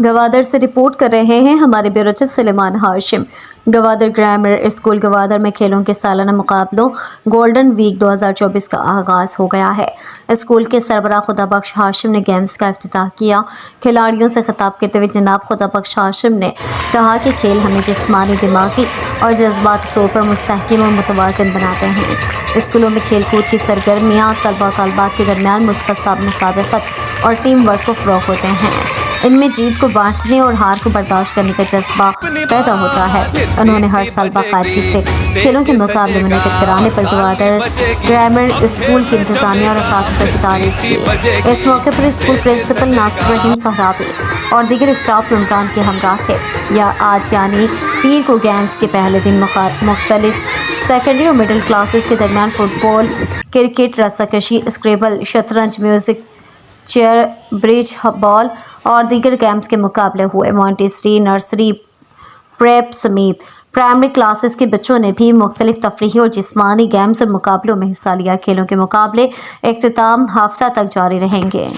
گوادر سے رپورٹ کر رہے ہیں ہمارے بیورو چیف سلیمان ہاشم۔ گوادر گرامر اسکول گوادر میں کھیلوں کے سالانہ مقابلوں گولڈن ویک 2024 کا آغاز ہو گیا ہے۔ اسکول کے سربراہ خدا بخش ہاشم نے گیمز کا افتتاح کیا۔ کھلاڑیوں سے خطاب کرتے ہوئے جناب خدا بخش ہاشم نے کہا کہ کھیل ہمیں جسمانی، دماغی اور جذباتی طور پر مستحکم اور متوازن بناتے ہیں۔ اسکولوں میں کھیل کود کی سرگرمیاں طلباء و طالبات کے درمیان مثبت مسابقت اور ٹیم ورک کو فروغ ہوتے ہیں۔ ان میں جیت کو بانٹنے اور ہار کو برداشت کرنے کا جذبہ پیدا ہوتا ہے۔ انہوں نے ہر سال باقاعدگی سے کھیلوں کے مقابلے منعقد کرانے پر گوادر گرامر اسکول کی انتظامیہ اور اساتذہ کی تعریف کی۔ اس موقع پر اسکول پرنسپل ناصر رحیم صحرابی اور دیگر اسٹاف ممبران کے ہمراہ تھے۔ آج یعنی پیر کو گیمز کے پہلے دن مختلف سیکنڈری اور مڈل کلاسز کے درمیان فٹ بال، کرکٹ، رسہ کشی، اسکریبل، شطرنج، میوزک چیئر، برج بال اور دیگر گیمز کے مقابلے ہوئے۔ مونٹیسری، نرسری، پریپ سمیت پرائمری کلاسز کے بچوں نے بھی مختلف تفریحی اور جسمانی گیمز اور مقابلوں میں حصہ لیا۔ کھیلوں کے مقابلے اختتام ہفتہ تک جاری رہیں گے۔